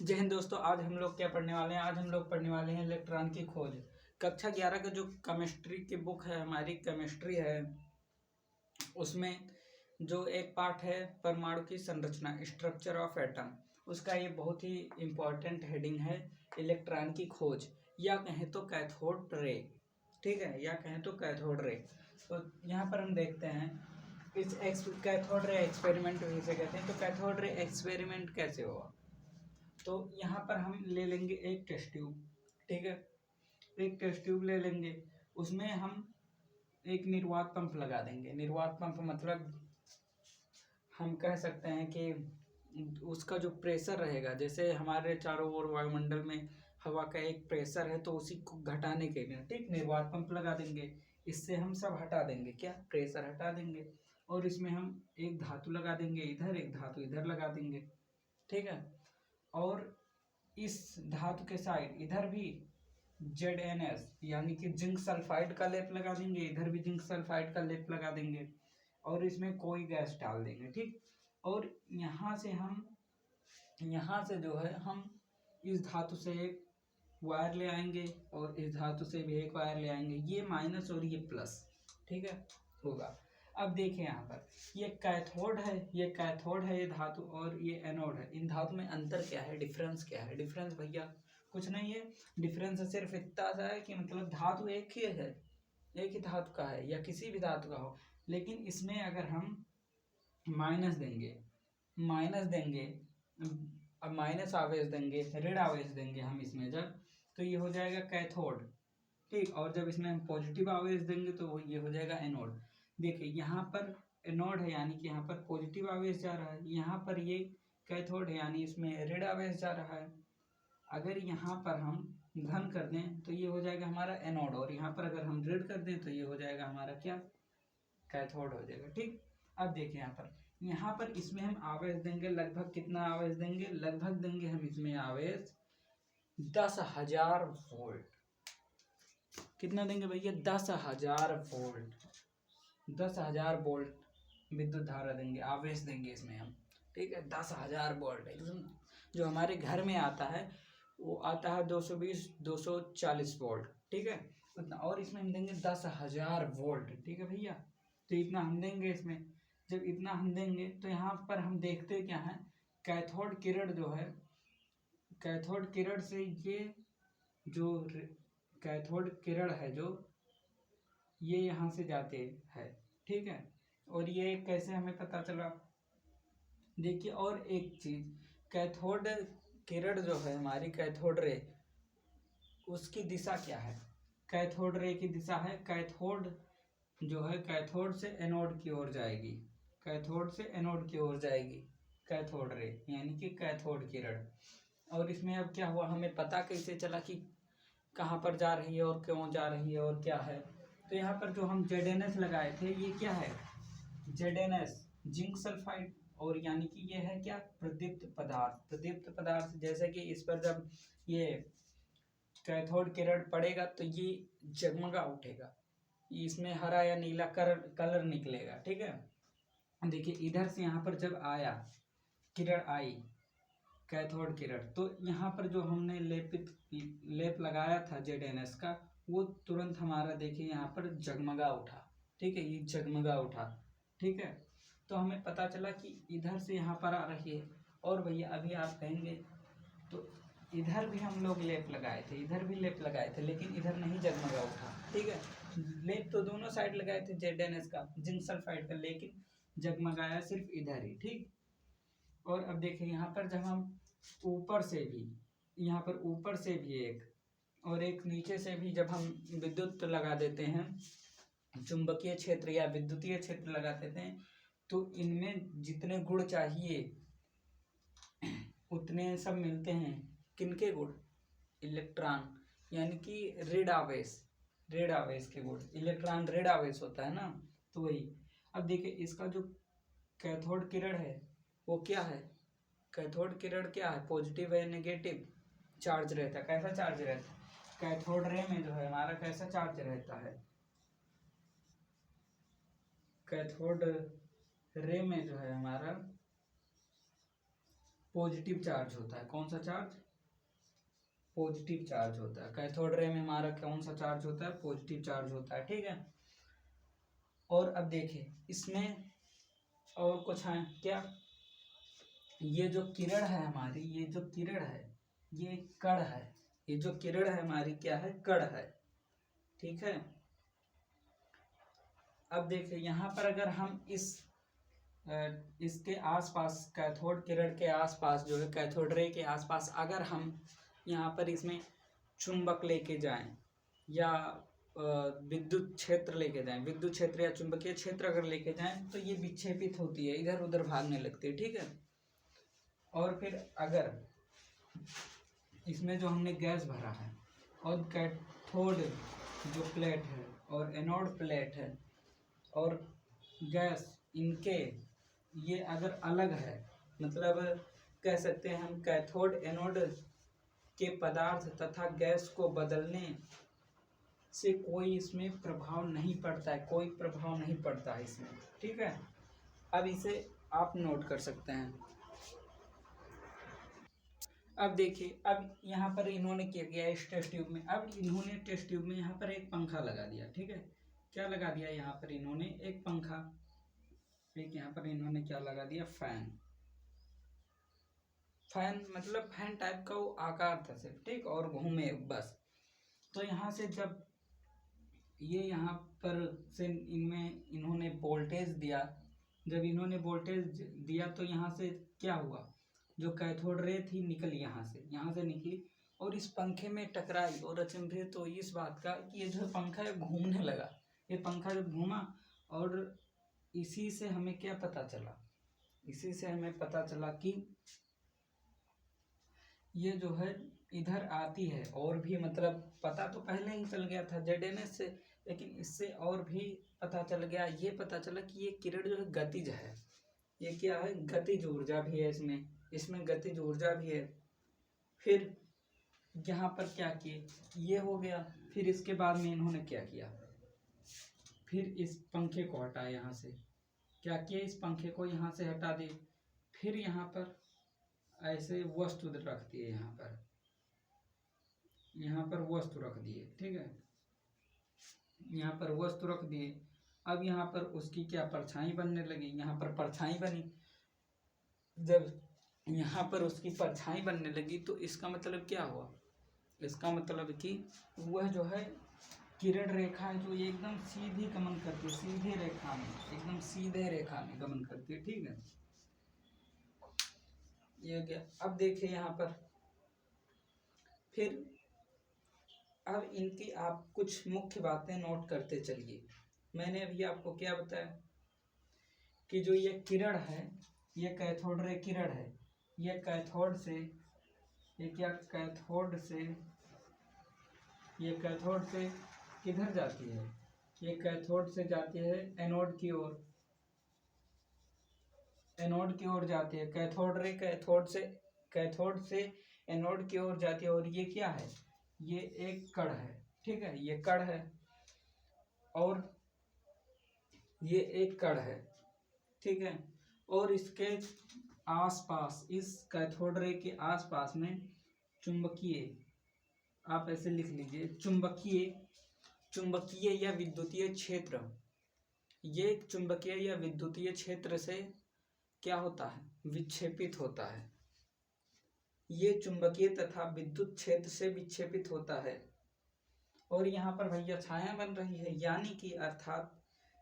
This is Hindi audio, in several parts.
जय हिंद दोस्तों। आज हम लोग क्या पढ़ने वाले हैं? आज हम लोग पढ़ने वाले हैं इलेक्ट्रॉन की खोज। कक्षा 11 का जो केमिस्ट्री की बुक है, हमारी केमिस्ट्री है, उसमें जो एक पार्ट है परमाणु की संरचना, स्ट्रक्चर ऑफ एटम, उसका ये बहुत ही इम्पोर्टेंट हेडिंग है, इलेक्ट्रॉन की खोज, या कहें तो कैथोड रे। ठीक है, या कहें तो कैथोड रे। तो यहाँ पर हम देखते हैं इस कैथोड रे एक्सपेरिमेंट इसे कहते हैं। तो कैथोड रे एक्सपेरिमेंट कैसे हुआ? तो यहाँ पर हम ले लेंगे एक टेस्ट ट्यूब। ठीक है, एक टेस्ट ट्यूब ले लेंगे, उसमें हम एक निर्वात पंप लगा देंगे। निर्वात पंप मतलब हम कह सकते हैं कि उसका जो प्रेशर रहेगा, जैसे हमारे चारों ओर वायुमंडल में हवा का एक प्रेशर है, तो उसी को घटाने के लिए ठीक निर्वात पंप लगा देंगे। इससे हम सब हटा देंगे, क्या प्रेशर हटा देंगे। और इसमें हम एक धातु लगा देंगे इधर, एक धातु इधर लगा देंगे। ठीक है, और इस धातु के साइड इधर भी ZnS यानी कि जिंक सल्फाइड का लेप लगा देंगे, इधर भी जिंक सल्फाइड का लेप लगा देंगे, और इसमें कोई गैस डाल देंगे। ठीक, और यहाँ से जो है हम इस धातु से एक वायर ले आएंगे और इस धातु से भी एक वायर ले आएंगे, ये माइनस और ये प्लस। ठीक है, होगा। अब देखिए यहाँ पर ये कैथोड है, ये धातु, और ये एनोड है। इन धातु में अंतर क्या है, डिफरेंस क्या है? डिफरेंस भैया कुछ नहीं है, डिफरेंस सिर्फ इतना सा है कि मतलब धातु एक ही है, एक ही धातु का है या किसी भी धातु का हो, लेकिन इसमें अगर हम माइनस देंगे, अब माइनस आवेश देंगे, ऋण आवेश देंगे हम इसमें जब, तो ये हो जाएगा कैथोड। ठीक, और जब इसमें हम पॉजिटिव आवेश देंगे तो ये हो जाएगा एनोड। देखिए यहाँ पर एनोड है यानी कि यहाँ पर पॉजिटिव आवेश जा रहा है, यहाँ पर ये कैथोड है यानी इसमें ऋण आवेश जा रहा है। अगर यहाँ पर हम धन कर दें तो ये हो जाएगा हमारा एनोड, और यहाँ पर अगर हम ऋण कर दें तो ये हो जाएगा हमारा क्या, कैथोड हो जाएगा। ठीक, अब देखिए यहाँ पर इसमें हम आवेश देंगे, लगभग कितना आवेश देंगे? लगभग देंगे हम इसमें आवेश 10,000 वोल्ट। कितना देंगे भैया? 10,000 वोल्ट। 10,000 वोल्ट विद्युत धारा देंगे, आवेश देंगे इसमें हम। ठीक है, 10,000 वोल्ट एकदम जो हमारे घर में आता है वो आता है 220 240 वोल्ट। ठीक है, उतना, और इसमें हम देंगे 10,000 वोल्ट। ठीक है भैया, तो इतना हम देंगे इसमें। जब इतना हम देंगे तो यहाँ पर हम देखते क्या है, कैथोड किरण जो है, कैथोड किरण से ये जो कैथोड किरण है जो ये यहाँ से जाते हैं। ठीक है, और ये कैसे हमें पता चला? देखिए, और एक चीज, कैथोड किरण जो है हमारी, कैथोड रे, उसकी दिशा क्या है? कैथोड रे की दिशा है, कैथोड जो है कैथोड से एनोड की ओर जाएगी, कैथोड से एनोड की ओर जाएगी कैथोड रे यानी कि कैथोड किरण। और इसमें अब क्या हुआ, हमें पता कैसे चला कि कहाँ पर जा रही है और क्यों जा रही है और क्या है? तो यहाँ पर जो हम ZnS लगाए थे, ये क्या है? ZnS जिंक सल्फाइड, और यानी कि ये है क्या, प्रदीप्त पदार्थ। प्रदीप्त पदार्थ जैसे कि इस पर जब ये कैथोड किरण पड़ेगा तो ये जगमगा उठेगा, इसमें हरा या नीला कलर निकलेगा। ठीक है, देखिए इधर से यहाँ पर जब आया, किरण आई, कैथोड किरण, तो यहाँ पर जो हमने लेप लगाया था ZnS का, वो तुरंत हमारा देखिए यहाँ पर जगमगा उठा। ठीक है, ये जगमगा उठा। ठीक है, तो हमें पता चला कि इधर से यहाँ पर आ रही है। और भैया अभी आप कहेंगे तो इधर भी हम लोग लेप लगाए थे, इधर भी लेप लगाए थे, लेकिन इधर नहीं जगमगा उठा। ठीक है, लेप तो दोनों साइड लगाए थे ZnS का, जिंक सल्फाइड का, लेकिन जगमगाया सिर्फ इधर ही। ठीक, और अब देखिए यहाँ पर जब हम ऊपर से भी, यहाँ पर ऊपर से भी एक, और एक नीचे से भी जब हम विद्युत लगा देते हैं, चुंबकीय क्षेत्र या विद्युतीय क्षेत्र लगा देते हैं, तो इनमें जितने गुण चाहिए उतने सब मिलते हैं। किनके गुण? इलेक्ट्रॉन यानी कि ऋण आवेश, ऋण आवेश के गुण। इलेक्ट्रॉन ऋण आवेश होता है ना, तो वही। अब देखिए इसका जो कैथोड किरण है वो क्या है? कैथोड किरण क्या है? पॉजिटिव है, नेगेटिव चार्ज रहता है। कैसा चार्ज रहता है? कैथोड रे में जो है हमारा कैसा चार्ज रहता है? कैथोड रे में जो है हमारा पॉजिटिव चार्ज होता है। कौन सा चार्ज? पॉजिटिव चार्ज होता है। कैथोड रे में हमारा कौन सा चार्ज होता है? पॉजिटिव चार्ज होता है, ठीक है। और अब देखिए इसमें और कुछ है क्या? ये जो किरण है हमारी, ये जो किरण है ये कण है। ये जो किरण है हमारी क्या है? कण है, ठीक है। अब देखिए यहाँ पर अगर हम इसके आसपास, कैथोड किरण के आसपास जो है, कैथोड रे के आसपास अगर हम यहाँ पर इसमें चुंबक लेके जाएं या विद्युत क्षेत्र लेके जाएं, विद्युत क्षेत्र या चुंबकीय क्षेत्र अगर लेके जाएं तो ये विक्षेपित होती है, इधर उधर भागने लगती है, ठीक है। और फिर अगर इसमें जो हमने गैस भरा है और कैथोड जो प्लेट है और एनोड प्लेट है और गैस, इनके ये अगर अलग है, मतलब कह सकते हैं हम कैथोड एनोड के पदार्थ तथा गैस को बदलने से कोई इसमें प्रभाव नहीं पड़ता है, कोई प्रभाव नहीं पड़ता है इसमें, ठीक है। अब इसे आप नोट कर सकते हैं। अब देखिए, अब यहाँ पर इन्होंने क्या किया इस टेस्ट ट्यूब में, अब इन्होंने टेस्ट ट्यूब में यहाँ पर एक पंखा लगा दिया, ठीक है। क्या लगा दिया यहाँ पर इन्होंने? एक पंखा। एक यहाँ पर इन्होंने क्या लगा दिया? फैन। फैन मतलब फैन टाइप का वो आकार था सिर्फ, ठीक, और घूमे बस। तो यहाँ से जब ये यहाँ पर से इनमें इन्होंने वोल्टेज दिया, जब इन्होंने वोल्टेज दिया तो यहाँ से क्या हुआ? जो कैथोड रे थी निकली, यहाँ से निकली और इस पंखे में टकराई। और अचंभे तो इस बात का कि ये जो पंखा है घूमने लगा। ये पंखा जब घूमा और इसी से हमें क्या पता चला? इसी से हमें पता चला कि ये जो है इधर आती है, और भी मतलब पता तो पहले ही चल गया था ZNS से, लेकिन इससे और भी पता चल गया। ये पता चला कि ये किरण जो है गतिज है। ये क्या है? गतिज ऊर्जा भी है इसमें गतिज ऊर्जा भी है। फिर यहाँ पर क्या किए? ये हो गया। फिर इसके बाद में इन्होंने क्या किया? फिर इस पंखे को हटाया यहाँ से। क्या किया? इस पंखे को यहाँ से हटा दिए। फिर यहाँ पर ऐसे वस्तु रख दिए, यहाँ पर वस्तु रख दिए, ठीक है। यहाँ पर वस्तु रख दिए। अब यहाँ पर उसकी क्या परछाई बनने लगी, यहाँ पर परछाई बनी। जब यहाँ पर उसकी परछाई बनने लगी तो इसका मतलब क्या हुआ? इसका मतलब कि वह जो है किरण रेखा है जो ये एकदम सीधी गमन करती है, सीधे रेखा में, एकदम सीधे रेखा में गमन करती है, ठीक है। ये क्या? अब देखिए यहाँ पर फिर अब इनकी आप कुछ मुख्य बातें नोट करते चलिए। मैंने अभी आपको क्या बताया कि जो ये किरण है, ये कैथोड रे किरण है, ये कैथोड से, ये क्या कैथोड से, ये कैथोड से किधर जाती है? ये कैथोड से जाती है एनोड की ओर, एनोड की ओर जाती है। कैथोड रे कैथोड से एनोड की ओर जाती है। और ये क्या है? ये एक कण है, ठीक है, ये कण है और ये एक कण है, ठीक है। और इसके आसपास, इस कैथोड रे के आसपास में चुंबकीय, आप ऐसे लिख लीजिए, चुंबकीय या विद्युतीय क्षेत्र। ये चुंबकीय या विद्युतीय क्षेत्र से क्या होता है? विक्षेपित होता है। ये चुंबकीय तथा विद्युत क्षेत्र से विक्षेपित होता है। और यहाँ पर भैया छाया बन रही है, यानी कि अर्थात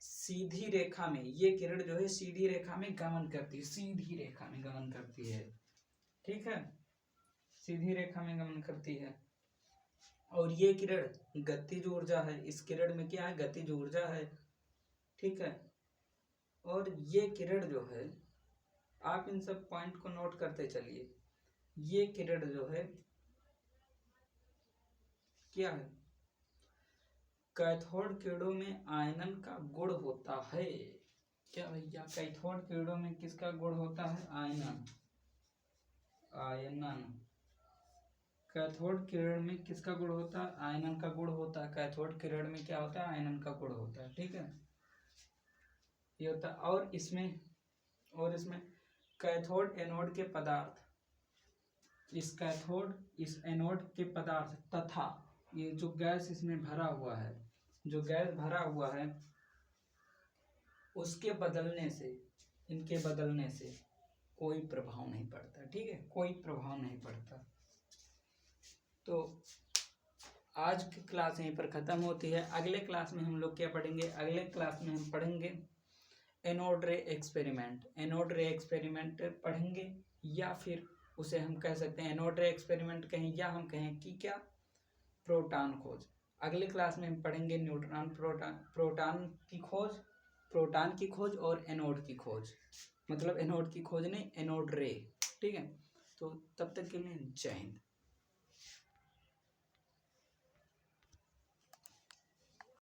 सीधी रेखा में ये किरण जो है सीधी रेखा में गमन करती है, सीधी रेखा में गमन करती है, ठीक है, सीधी रेखा में गमन करती है। और ये किरण गतिज ऊर्जा है, इस किरण में क्या है? गतिज ऊर्जा है, ठीक है। और ये किरण जो है, आप इन सब पॉइंट को नोट करते चलिए। ये किरण जो है क्या है? कैथोड किरणों में आयनन का गुण होता है। क्या भैया? कैथोड किरणों में किसका गुण होता है? आयनन। आयनन। कैथोड किरण में किसका गुण होता है? आयनन का गुण होता है। कैथोड किरण में क्या होता है? आयनन का गुण होता है, ठीक है, ये होता है। और इसमें कैथोड एनोड के पदार्थ, इस कैथोड, इस एनोड के पदार्थ तथा ये जो गैस इसमें भरा हुआ है, जो गैस भरा हुआ है उसके बदलने से, इनके बदलने से कोई प्रभाव नहीं पड़ता। ठीक है, कोई प्रभाव नहीं पड़ता। तो आज की क्लास यहीं पर ख़त्म होती है। अगले क्लास में हम लोग क्या पढ़ेंगे? अगले क्लास में हम पढ़ेंगे एनोड रे एक्सपेरिमेंट। एनोड रे एक्सपेरिमेंट पढ़ेंगे, या फिर उसे हम कह सकते हैं एनोड रे एक्सपेरिमेंट कहें, या हम कहें कि क्या, प्रोटॉन खोज। अगले क्लास में हम पढ़ेंगे न्यूट्रॉन प्रोटॉन की खोज और एनोड की खोज, मतलब एनोड की खोज नहीं, एनोड रे। ठीक है, तो तब तक के लिए जय हिंद।